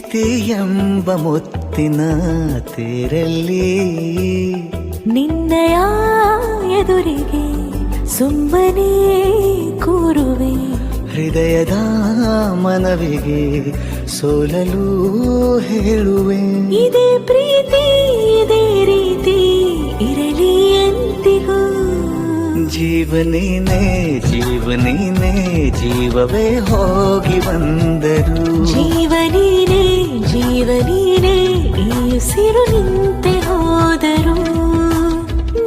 ಪ್ರೀತಿ ಎಂಬ ಮುತ್ತಿನ ತೇರಲ್ಲಿ ನಿನ್ನಯ ಎದುರಿಗೆ ಸುಮ್ಮನೆ ಕೂರುವೆ. ಹೃದಯದ ಮನವಿಗೆ ಸೋಲಲು ಹೇಳುವೆ. ಇದೇ ಪ್ರೀತಿ ಇದೇ ರೀತಿ ಇರಲಿ ಎಂದಿಗೂ. ಜೀವನೇನೆ ಜೀವನೇನೆ ಜೀವವೇ ಹೋಗಿ ಬಂದರು. ಜೀವನೀನೇ ಜೀವನೀನೇ ಈ ಉಸಿರು ನಿಂತೆ ಹೋದರು.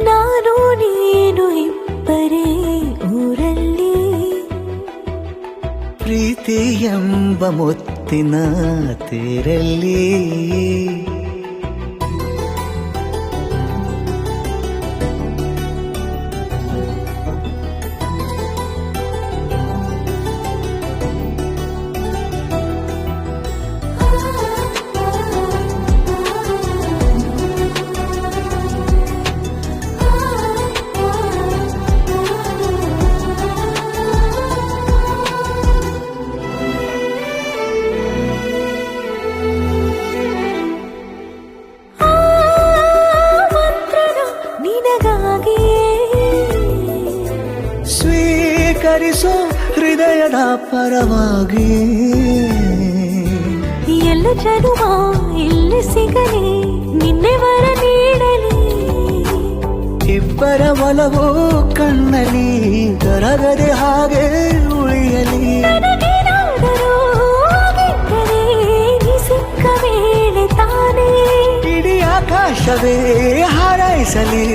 ನಾನು ನೀನು ಇಬ್ಬರೇ ಊರಲ್ಲಿ. ಪ್ರೀತಿ ಎಂಬ ಮುತ್ತಿನ ತೇರಲ್ಲಿ ಸ್ವೀಕರಿಸೋ ಹೃದಯದ ಪರವಾಗಿ. ಎಲ್ಲ ಜನುಮ ಇಲ್ಲಿ ಸಿಗಲಿ ನಿನ್ನೆ ವರ ನೀಡಲಿ. ಇಬ್ಬರ ಒಲವು ಕಣ್ಣಲಿ ಕರಗದೆ ಹಾಗೆ ಉಳಿಯಲಿ. ನನಗೇನಾದರೂ ಆಗಿದ್ದರೆ ನೀ ಸಿಕ್ಕ ವೇಳೆ ತಾನೇ ಇಡೀ ಆಕಾಶವೇ ಹಾರೈಸಲಿ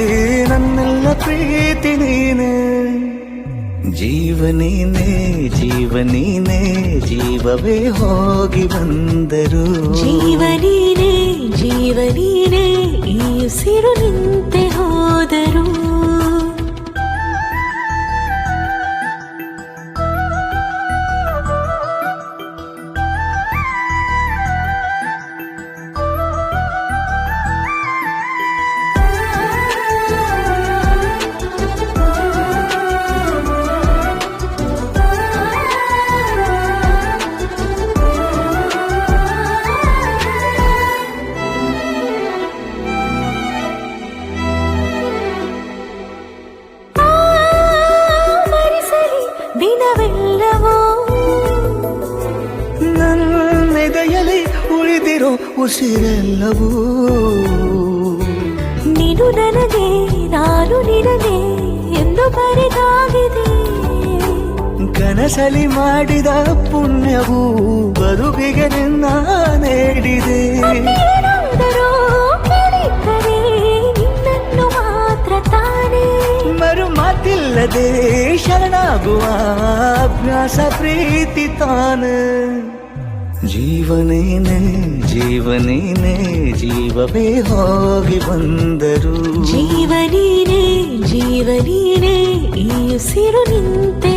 ನನ್ನೆಲ್ಲ ಪ್ರೀತಿ ನೀನೆ. ಜೀವನೇನೆ ಜೀವನೇನೆ ಜೀವವೇ ಹೋಗಿ ಬಂದರು. ಜೀವನೀನೇ ಜೀವನೀನೇ ಈ ಉಸಿರು ನಿಂತೆ ಹೋದರು. ದಿನವೆಲ್ಲವೋ ನನ್ನೆದೆಯಲ್ಲಿ ಉಳಿದಿರೋ ಉಸಿರೆಲ್ಲವೂ ನೀನು ನನಗೆ ನಾನು ನಿನಗೆ ಎಂದು ಬರೆದಾಗಿದೆ. ಕನಸಲಿ ಮಾಡಿದ ಪುಣ್ಯವು ಬದುಕಿಗೆ ನಿನ್ನ ನೀಡಿದೆ. ಏನಾದರೂ ಕೇಳಿದ್ದರೆ ನಿನ್ನನ್ನು ಮಾತ್ರ ತಾನೇ. ಮರು ಮಾತಿಲ್ಲದೆ ಶರಣಾಗುವ ಅಭ್ಯಾಸ ಪ್ರೀತಿ ತಾನೆ. ಜೀವನೇನೆ ಜೀವನೇನೆ ಜೀವವೇ ಹೋಗಿ ಬಂದರು. ಜೀವನೀನೇ ಜೀವನೀನೇ ಈ ಉಸಿರು ನಿಂತೆ